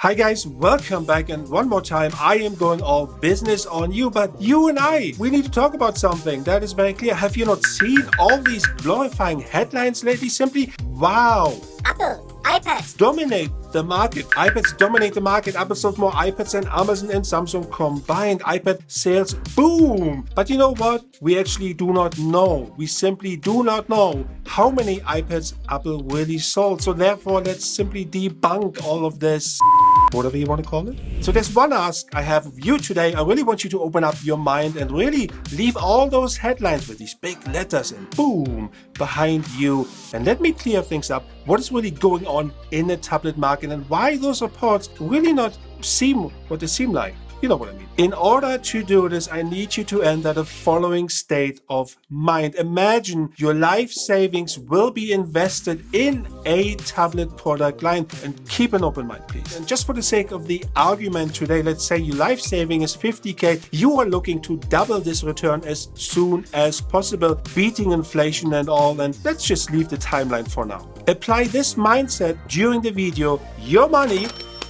Hi guys, welcome back, and one more time I am going all business on you, but you and we need to talk about something that is very clear. Have you not seen all these glorifying headlines lately? Simply, wow. Apple, iPads Dominate the market. iPads dominate the market. Apple sold more iPads than Amazon and Samsung combined. iPad sales boom. But you know what? We actually do not know. We simply do not know how many iPads Apple really sold. So therefore, let's simply debunk all of this, whatever you want to call it. So there's one ask I have of you today. I really want you to open up your mind and really leave all those headlines with these big letters and boom behind you. And let me clear things up. What is really going on in the tablet market and why those reports really not seem what they seem like. You know what I mean. In order to do this, I need you to enter the following state of mind. Imagine your life savings will be invested in a tablet product line, and keep an open mind, please. And just for the sake of the argument today, let's say your life saving is 50K. You are looking to double this return as soon as possible, beating inflation and all. And let's just leave the timeline for now. Apply this mindset during the video. Your money,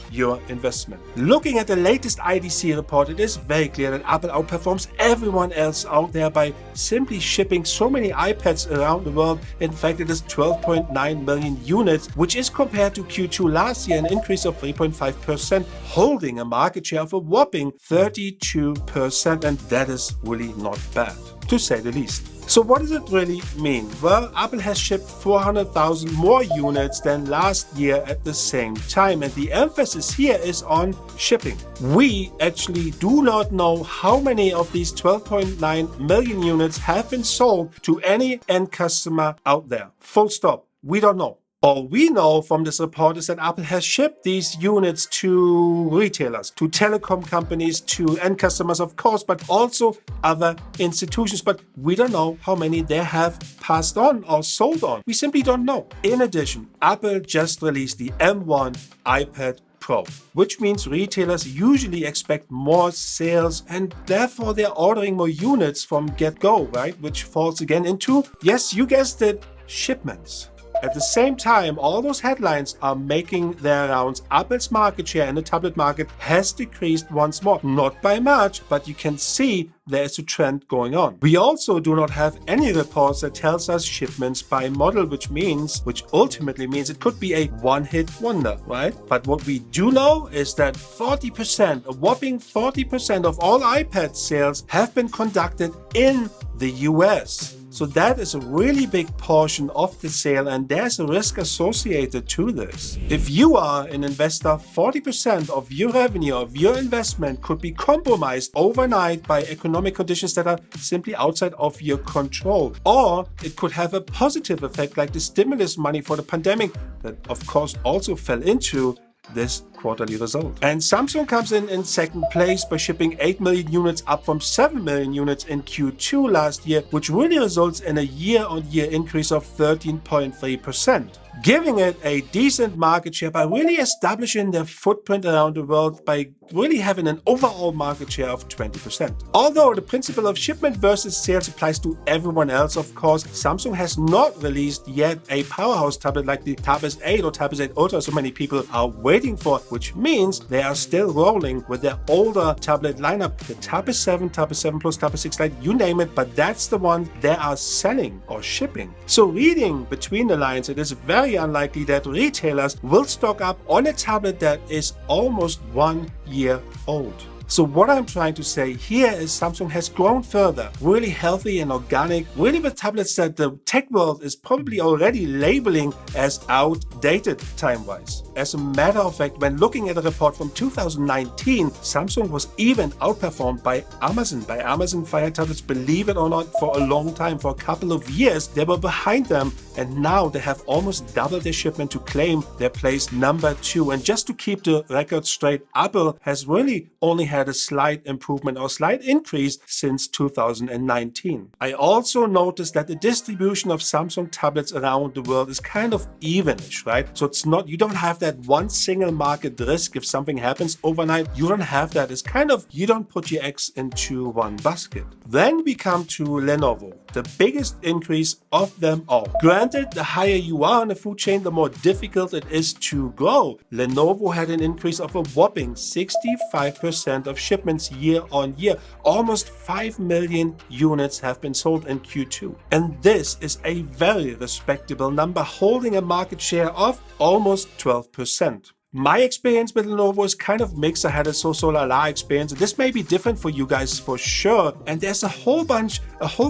your investment. Looking at the latest IDC report, it is very clear that Apple outperforms everyone else out there by simply shipping so many iPads around the world. In fact, it is 12.9 million units, which is compared to Q2 last year, an increase of 3.5%, holding a market share of a whopping 32%, and that is really not bad, to say the least. So what does it really mean? Well, Apple has shipped 400,000 more units than last year at the same time, and the emphasis here is on shipping. We actually do not know how many of these 12.9 million units have been sold to any end customer out there. Full stop. We don't know. All we know from this report is that Apple has shipped these units to retailers, to telecom companies, to end customers, of course, but also other institutions. But we don't know how many they have passed on or sold on. We simply don't know. In addition, Apple just released the M1 iPad Pro, which means retailers usually expect more sales, and therefore they're ordering more units from get-go, right? Which falls again into, yes, you guessed it, shipments. At the same time, all those headlines are making their rounds. Apple's market share in the tablet market has decreased once more. Not by much, but you can see there is a trend going on. We also do not have any reports that tells us shipments by model, which ultimately means it could be a one-hit wonder, right? But what we do know is that 40%, a whopping 40% of all iPad sales have been conducted in the US. So that is a really big portion of the sale, and there's a risk associated to this. If you are an investor, 40% of your revenue, of your investment could be compromised overnight by economic conditions that are simply outside of your control. Or it could have a positive effect like the stimulus money for the pandemic that of course also fell into this quarterly result. And Samsung comes in second place by shipping 8 million units, up from 7 million units in Q2 last year, which really results in a year-on-year increase of 13.3%. Giving it a decent market share by really establishing their footprint around the world by really having an overall market share of 20%. Although the principle of shipment versus sales applies to everyone else, of course, Samsung has not released yet a powerhouse tablet like the Tab S8 or Tab S8 Ultra so many people are waiting for, which means they are still rolling with their older tablet lineup, the Tab S7, Tab S7 Plus, Tab S6 Lite, you name it, but that's the one they are selling or shipping. So reading between the lines, it is very unlikely that retailers will stock up on a tablet that is almost 1 year old. So what I'm trying to say here is Samsung has grown further, really healthy and organic, really with tablets that the tech world is probably already labeling as outdated time-wise. As a matter of fact, when looking at a report from 2019, Samsung was even outperformed by Amazon. By Amazon Fire tablets, believe it or not, for a long time, for a couple of years, they were behind them, and now they have almost doubled their shipment to claim their place number 2. And just to keep the record straight, Apple has really only had a slight improvement or slight increase since 2019. I also noticed that the distribution of Samsung tablets around the world is kind of evenish, right? So it's not, you don't have that that one single market risk if something happens overnight. You don't have that. It's kind of, you don't put your eggs into one basket. Then we come to Lenovo, the biggest increase of them all. Granted, the higher you are on the food chain, the more difficult it is to grow. Lenovo had an increase of a whopping 65% of shipments year on year. Almost 5 million units have been sold in Q2. And this is a very respectable number, holding a market share of almost 12%. My experience with Lenovo is kind of mixed. I had a so-la-la experience. This may be different for you guys for sure. And there's a whole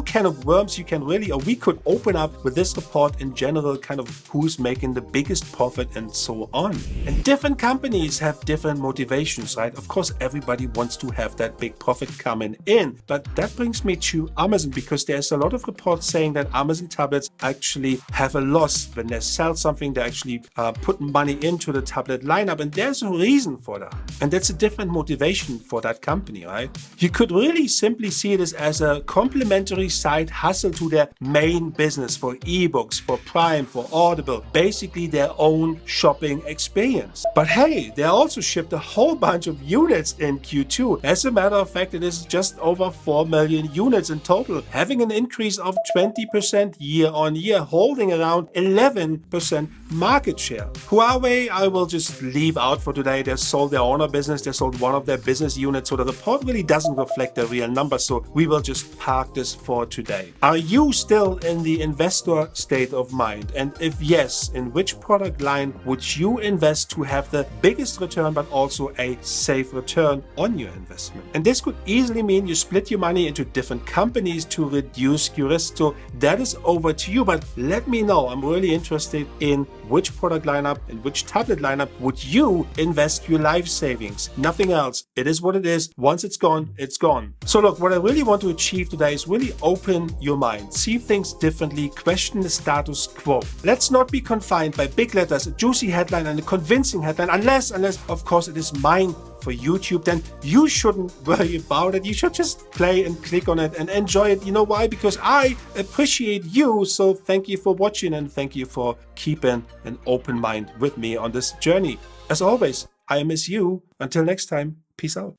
can of worms you can really, or we could open up with this report in general, kind of who's making the biggest profit and so on. And different companies have different motivations, right? Of course, everybody wants to have that big profit coming in. But that brings me to Amazon, because there's a lot of reports saying that Amazon tablets actually have a loss. When they sell something, they actually put money into the tablet lineup, and there's a reason for that. And that's a different motivation for that company, right? You could really simply see this as a complementary side hustle to their main business for ebooks, for Prime, for Audible, basically their own shopping experience. But hey, they also shipped a whole bunch of units in Q2. As a matter of fact, it is just over 4 million units in total, having an increase of 20% year on year, holding around 11% market share. Huawei, I will just leave out for today. They sold their Honor business, they sold one of their business units, so the report really doesn't reflect the real numbers, so we will just park this for today. Are you still in the investor state of mind? And if yes, in which product line would you invest to have the biggest return but also a safe return on your investment? And this could easily mean you split your money into different companies to reduce your risk. So that is over to you, but let me know. I'm really interested in which product lineup and which tablet lineup would you invest your life savings. Nothing else. It is what it is. Once it's gone, it's gone. So look, what I really want to achieve today is really open your mind, see things differently, question the status quo. Let's not be confined by big letters, a juicy headline and a convincing headline, unless of course it is mine for YouTube. Then you shouldn't worry about it. You should just play and click on it and enjoy it. You know why? Because I appreciate you. So thank you for watching, and thank you for keeping an open mind with me on this journey. As always, I miss you. Until next time, peace out.